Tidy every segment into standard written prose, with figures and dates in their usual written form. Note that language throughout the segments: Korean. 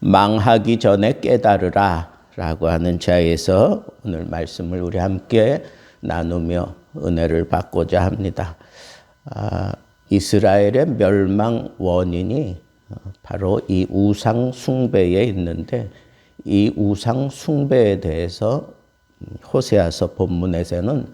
망하기 전에 깨달으라 라고 하는 자에서 오늘 말씀을 우리 함께 나누며 은혜를 받고자 합니다. 이스라엘의 멸망 원인이 바로 이 우상 숭배에 있는데, 이 우상 숭배에 대해서 호세아서 본문에서는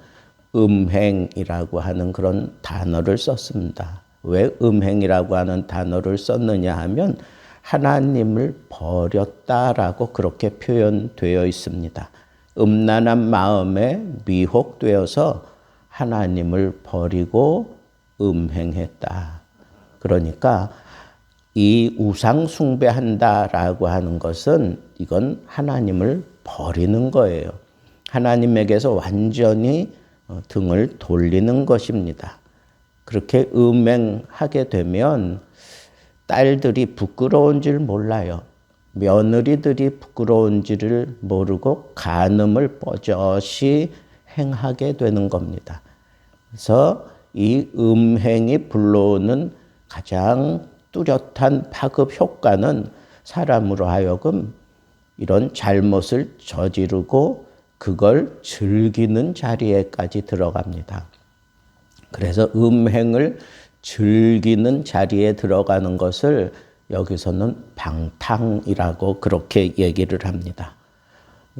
음행이라고 하는 그런 단어를 썼습니다. 왜 음행이라고 하는 단어를 썼느냐 하면 하나님을 버렸다라고 그렇게 표현되어 있습니다. 음란한 마음에 미혹되어서 하나님을 버리고 음행했다. 그러니까 이 우상 숭배한다라고 하는 것은 이건 하나님을 버리는 거예요. 하나님에게서 완전히 등을 돌리는 것입니다. 그렇게 음행하게 되면 딸들이 부끄러운 줄 몰라요. 며느리들이 부끄러운 줄을 모르고 간음을 버젓이 행하게 되는 겁니다. 그래서 이 음행이 불러오는 가장 뚜렷한 파급 효과는 사람으로 하여금 이런 잘못을 저지르고 그걸 즐기는 자리에까지 들어갑니다. 그래서 음행을 즐기는 자리에 들어가는 것을 여기서는 방탕이라고 그렇게 얘기를 합니다.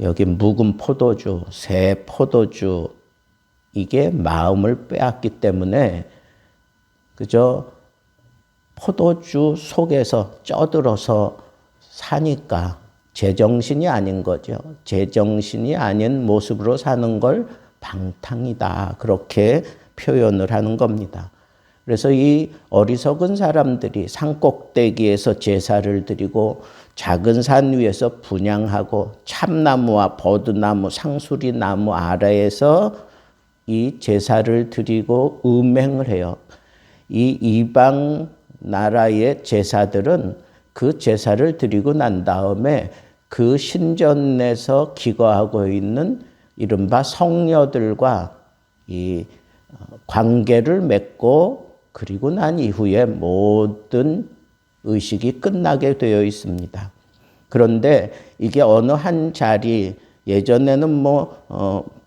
여기 묵은 포도주, 새 포도주, 이게 마음을 빼앗기 때문에 그저 포도주 속에서 쪄들어서 사니까 제정신이 아닌 거죠. 제정신이 아닌 모습으로 사는 걸 방탕이다. 그렇게 표현을 하는 겁니다. 그래서 이 어리석은 사람들이 산꼭대기에서 제사를 드리고 작은 산 위에서 분향하고 참나무와 버드나무, 상수리나무 아래에서 이 제사를 드리고 음행을 해요. 이 이방 나라의 제사들은 그 제사를 드리고 난 다음에 그 신전에서 기거하고 있는 이른바 성녀들과 이 관계를 맺고 그리고 난 이후에 모든 의식이 끝나게 되어 있습니다. 그런데 이게 어느 한 자리, 예전에는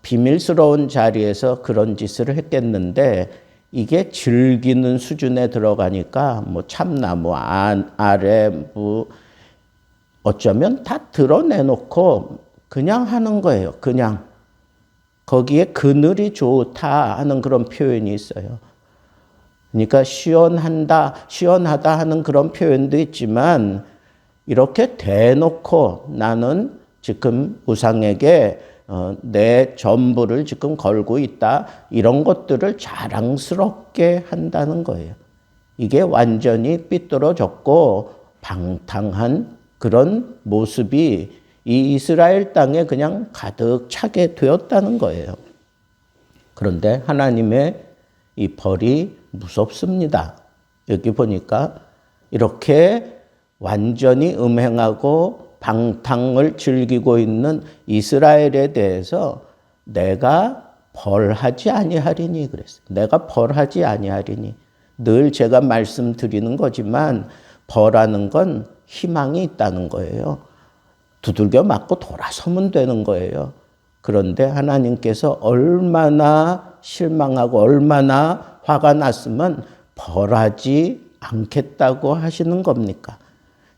비밀스러운 자리에서 그런 짓을 했겠는데 이게 즐기는 수준에 들어가니까 참나무 아래 어쩌면 다 드러내놓고 그냥 하는 거예요. 그냥 거기에 그늘이 좋다 하는 그런 표현이 있어요. 그러니까 시원하다 하는 그런 표현도 있지만 이렇게 대놓고 나는 지금 우상에게 내 전부를 지금 걸고 있다. 이런 것들을 자랑스럽게 한다는 거예요. 이게 완전히 삐뚤어졌고 방탕한 그런 모습이 이 이스라엘 땅에 그냥 가득 차게 되었다는 거예요. 그런데 하나님의 이 벌이 무섭습니다. 여기 보니까 이렇게 완전히 음행하고 방탕을 즐기고 있는 이스라엘에 대해서 내가 벌하지 아니하리니 그랬어요. 내가 벌하지 아니하리니. 늘 제가 말씀드리는 거지만 벌하는 건 희망이 있다는 거예요. 두들겨 맞고 돌아서면 되는 거예요. 그런데 하나님께서 얼마나 실망하고 얼마나 화가 났으면 벌하지 않겠다고 하시는 겁니까?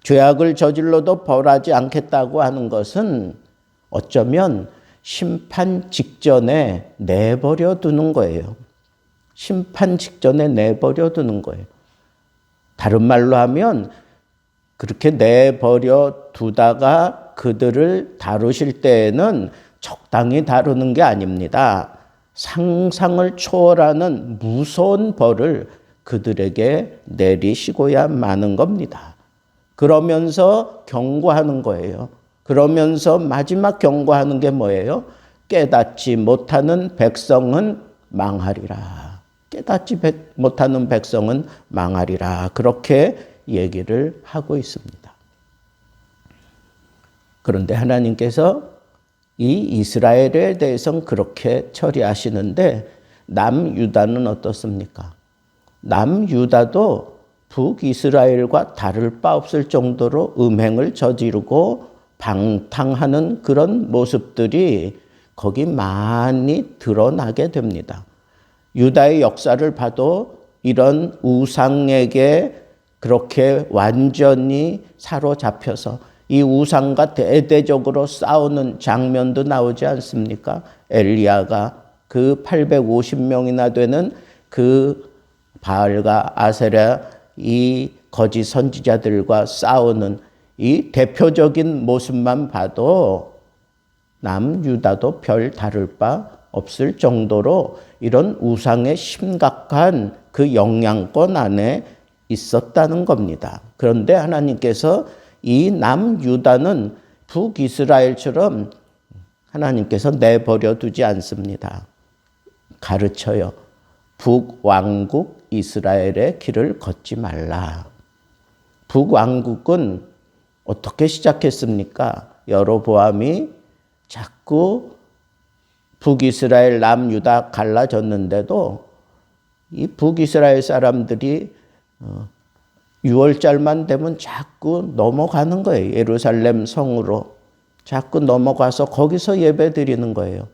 죄악을 저질러도 벌하지 않겠다고 하는 것은 어쩌면 심판 직전에 내버려 두는 거예요. 심판 직전에 내버려 두는 거예요. 다른 말로 하면 그렇게 내버려 두다가 그들을 다루실 때에는 적당히 다루는 게 아닙니다. 상상을 초월하는 무서운 벌을 그들에게 내리시고야 마는 겁니다. 그러면서 경고하는 거예요. 그러면서 마지막 경고하는 게 뭐예요? 깨닫지 못하는 백성은 망하리라. 깨닫지 못하는 백성은 망하리라. 그렇게 얘기를 하고 있습니다. 그런데 하나님께서 이 이스라엘에 대해서는 그렇게 처리하시는데 남유다는 어떻습니까? 남유다도 북이스라엘과 다를 바 없을 정도로 음행을 저지르고 방탕하는 그런 모습들이 거기 많이 드러나게 됩니다. 유다의 역사를 봐도 이런 우상에게 그렇게 완전히 사로잡혀서 이 우상과 대대적으로 싸우는 장면도 나오지 않습니까? 엘리야가 그 850명이나 되는 그 바알과 아세라 이 거짓 선지자들과 싸우는 이 대표적인 모습만 봐도 남유다도 별 다를 바 없을 정도로 이런 우상의 심각한 그 영향권 안에 있었다는 겁니다. 그런데 하나님께서 이 남유다는 북이스라엘처럼 하나님께서 내버려 두지 않습니다. 가르쳐요. 북왕국 이스라엘의 길을 걷지 말라. 북왕국은 어떻게 시작했습니까? 여로보암이 자꾸 북이스라엘 남유다 갈라졌는데도 이 북이스라엘 사람들이 6월달만 되면 자꾸 넘어가는 거예요. 예루살렘 성으로 자꾸 넘어가서 거기서 예배 드리는 거예요.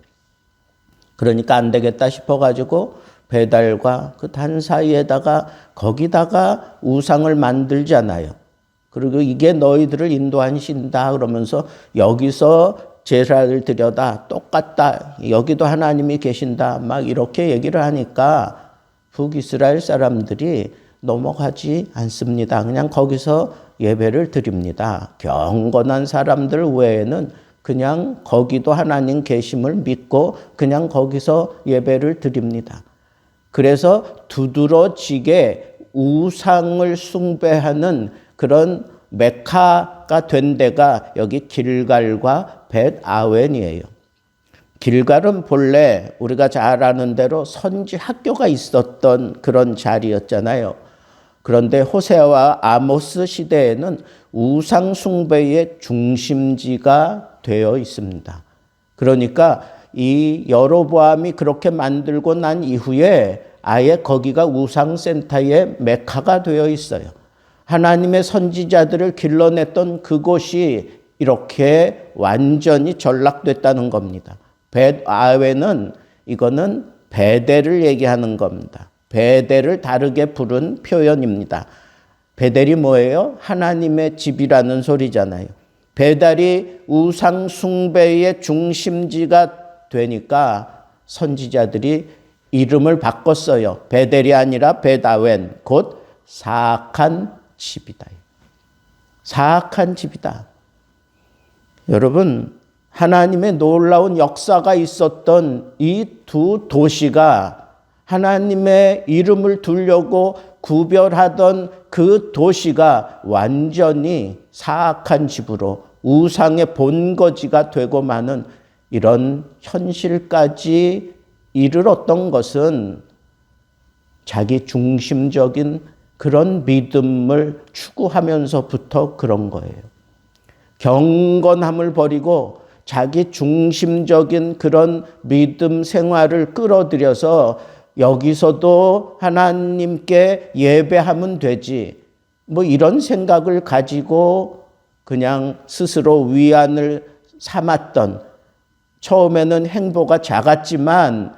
그러니까 안 되겠다 싶어가지고 베달과 그 단 사이에다가 거기다가 우상을 만들잖아요. 그리고 이게 너희들을 인도한 신다 그러면서 여기서 제사를 드려다 똑같다. 여기도 하나님이 계신다. 막 이렇게 얘기를 하니까 북이스라엘 사람들이 넘어가지 않습니다. 그냥 거기서 예배를 드립니다. 경건한 사람들 외에는 그냥 거기도 하나님 계심을 믿고 그냥 거기서 예배를 드립니다. 그래서 두드러지게 우상을 숭배하는 그런 메카가 된 데가 여기 길갈과 벳아웬이에요. 길갈은 본래 우리가 잘 아는 대로 선지 학교가 있었던 그런 자리였잖아요. 그런데 호세아와 아모스 시대에는 우상 숭배의 중심지가 되어 있습니다. 그러니까 이 여로보암이 그렇게 만들고 난 이후에 아예 거기가 우상센터의 메카가 되어 있어요. 하나님의 선지자들을 길러냈던 그곳이 이렇게 완전히 전락됐다는 겁니다. 벳아웬은 이거는 베델을 얘기하는 겁니다. 베델을 다르게 부른 표현입니다. 베델이 뭐예요? 하나님의 집이라는 소리잖아요. 베델이 우상 숭배의 중심지가 되니까 선지자들이 이름을 바꿨어요. 베델이 아니라 벳아웬, 곧 사악한 집이다. 사악한 집이다. 여러분, 하나님의 놀라운 역사가 있었던 이 두 도시가 하나님의 이름을 두려고 구별하던 그 도시가 완전히 사악한 집으로 우상의 본거지가 되고 마는 이런 현실까지 이르렀던 것은 자기 중심적인 그런 믿음을 추구하면서부터 그런 거예요. 경건함을 버리고 자기 중심적인 그런 믿음 생활을 끌어들여서 여기서도 하나님께 예배하면 되지. 뭐 이런 생각을 가지고 그냥 스스로 위안을 삼았던, 처음에는 행보가 작았지만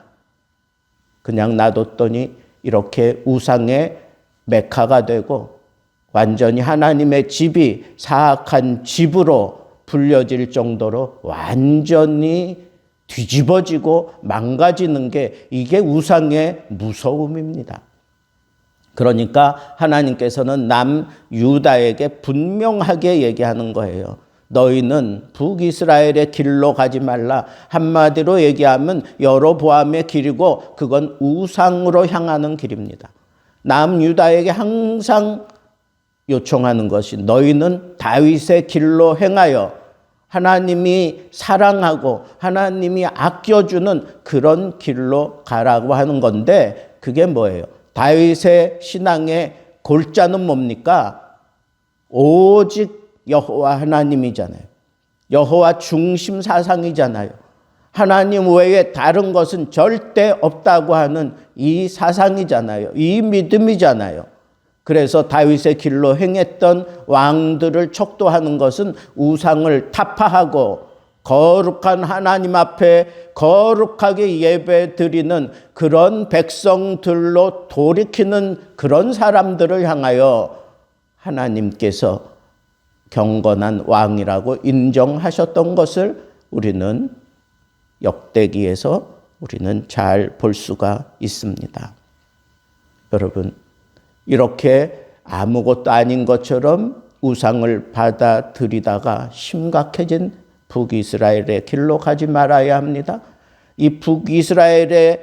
그냥 놔뒀더니 이렇게 우상의 메카가 되고 완전히 하나님의 집이 사악한 집으로 불려질 정도로 완전히 뒤집어지고 망가지는 게 이게 우상의 무서움입니다. 그러니까 하나님께서는 남유다에게 분명하게 얘기하는 거예요. 너희는 북이스라엘의 길로 가지 말라. 한마디로 얘기하면 여로보암의 길이고 그건 우상으로 향하는 길입니다. 남유다에게 항상 요청하는 것이 너희는 다윗의 길로 행하여 하나님이 사랑하고 하나님이 아껴주는 그런 길로 가라고 하는 건데 그게 뭐예요? 다윗의 신앙의 골자는 뭡니까? 오직 여호와 하나님이잖아요. 여호와 중심 사상이잖아요. 하나님 외에 다른 것은 절대 없다고 하는 이 사상이잖아요. 이 믿음이잖아요. 그래서 다윗의 길로 행했던 왕들을 척도하는 것은 우상을 타파하고 거룩한 하나님 앞에 거룩하게 예배 드리는 그런 백성들로 돌이키는 그런 사람들을 향하여 하나님께서 경건한 왕이라고 인정하셨던 것을 우리는 역대기에서 우리는 잘 볼 수가 있습니다. 여러분, 이렇게 아무것도 아닌 것처럼 우상을 받아들이다가 심각해진 북이스라엘의 길로 가지 말아야 합니다. 이 북이스라엘의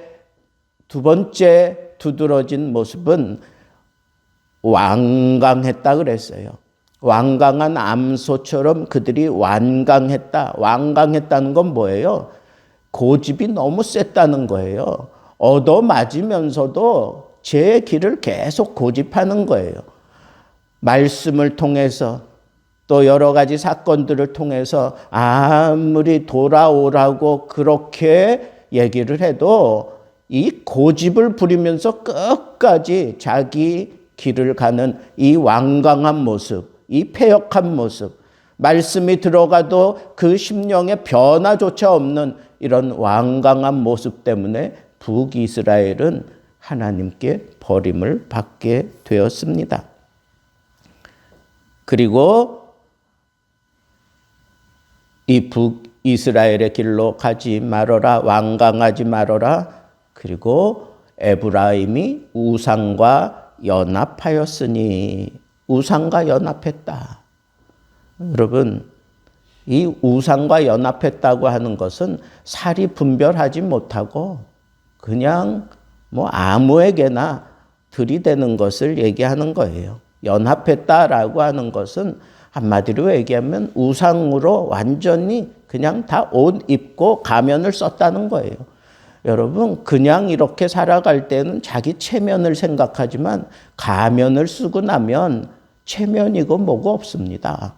두 번째 두드러진 모습은 완강했다 그랬어요. 완강한 암소처럼 그들이 완강했다. 완강했다는 건 뭐예요? 고집이 너무 셌다는 거예요. 얻어맞으면서도 제 길을 계속 고집하는 거예요. 말씀을 통해서 또 여러 가지 사건들을 통해서 아무리 돌아오라고 그렇게 얘기를 해도 이 고집을 부리면서 끝까지 자기 길을 가는 이 완강한 모습, 이 패역한 모습, 말씀이 들어가도 그 심령의 변화조차 없는 이런 완강한 모습 때문에 북이스라엘은 하나님께 버림을 받게 되었습니다. 그리고 이 북이스라엘의 길로 가지 말어라, 완강하지 말어라. 그리고 에브라임이 우상과 연합하였으니, 우상과 연합했다. 여러분, 이 우상과 연합했다고 하는 것은 사리 분별하지 못하고 그냥 아무에게나 들이대는 것을 얘기하는 거예요. 연합했다라고 하는 것은 한마디로 얘기하면 우상으로 완전히 그냥 다 옷 입고 가면을 썼다는 거예요. 여러분, 그냥 이렇게 살아갈 때는 자기 체면을 생각하지만 가면을 쓰고 나면 체면이고 뭐고 없습니다.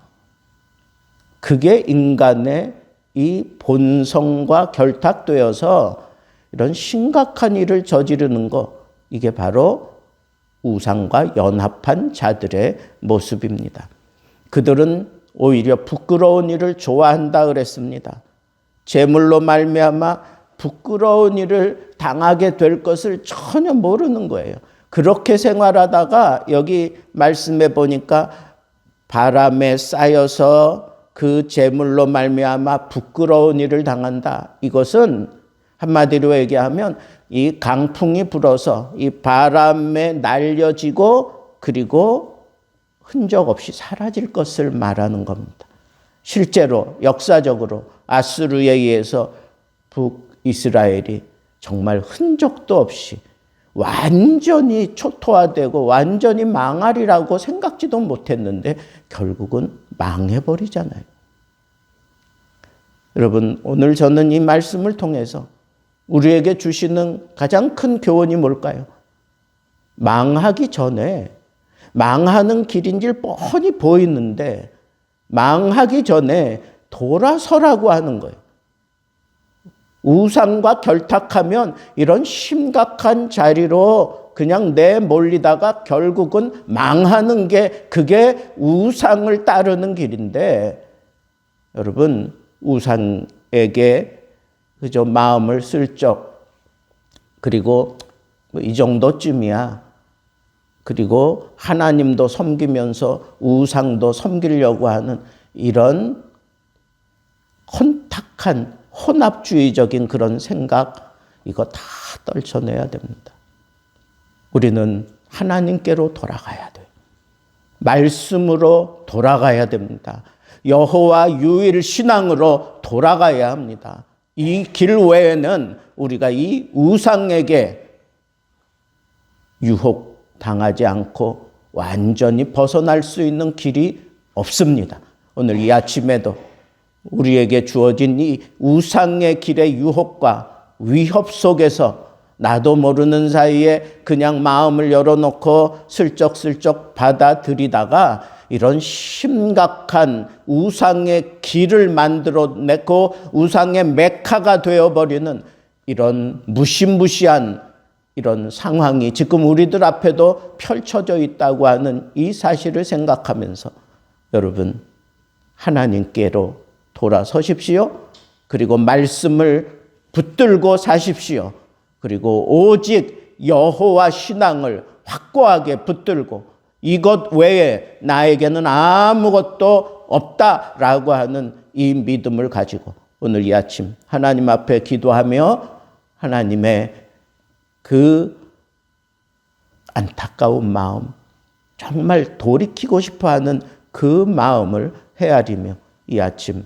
그게 인간의 이 본성과 결탁되어서 이런 심각한 일을 저지르는 것, 이게 바로 우상과 연합한 자들의 모습입니다. 그들은 오히려 부끄러운 일을 좋아한다 그랬습니다. 재물로 말미암아 부끄러운 일을 당하게 될 것을 전혀 모르는 거예요. 그렇게 생활하다가 여기 말씀해 보니까 바람에 쌓여서 그 재물로 말미암아 부끄러운 일을 당한다. 이것은 한마디로 얘기하면 이 강풍이 불어서 이 바람에 날려지고 그리고 흔적 없이 사라질 것을 말하는 겁니다. 실제로 역사적으로 아수르에 의해서 북이스라엘이 정말 흔적도 없이 완전히 초토화되고 완전히 망하리라고 생각지도 못했는데 결국은 망해버리잖아요. 여러분, 오늘 저는 이 말씀을 통해서 우리에게 주시는 가장 큰 교훈이 뭘까요? 망하기 전에 망하는 길인 줄 뻔히 보이는데 망하기 전에 돌아서라고 하는 거예요. 우상과 결탁하면 이런 심각한 자리로 그냥 내몰리다가 결국은 망하는 게 그게 우상을 따르는 길인데, 여러분, 우상에게 그저 마음을 슬쩍 그리고 이 정도쯤이야, 그리고 하나님도 섬기면서 우상도 섬기려고 하는 이런 혼탁한 혼합주의적인 그런 생각, 이거 다 떨쳐내야 됩니다. 우리는 하나님께로 돌아가야 돼요. 말씀으로 돌아가야 됩니다. 여호와 유일 신앙으로 돌아가야 합니다. 이 길 외에는 우리가 이 우상에게 유혹당하지 않고 완전히 벗어날 수 있는 길이 없습니다. 오늘 이 아침에도 우리에게 주어진 이 우상의 길의 유혹과 위협 속에서 나도 모르는 사이에 그냥 마음을 열어놓고 슬쩍슬쩍 받아들이다가 이런 심각한 우상의 길을 만들어내고 우상의 메카가 되어버리는 이런 무시무시한 이런 상황이 지금 우리들 앞에도 펼쳐져 있다고 하는 이 사실을 생각하면서 여러분 하나님께로 돌아서십시오. 그리고 말씀을 붙들고 사십시오. 그리고 오직 여호와 신앙을 확고하게 붙들고 이것 외에 나에게는 아무것도 없다라고 하는 이 믿음을 가지고 오늘 이 아침 하나님 앞에 기도하며 하나님의 그 안타까운 마음, 정말 돌이키고 싶어하는 그 마음을 헤아리며 이 아침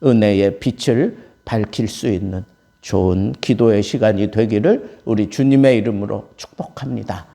은혜의 빛을 밝힐 수 있는 좋은 기도의 시간이 되기를 우리 주님의 이름으로 축복합니다.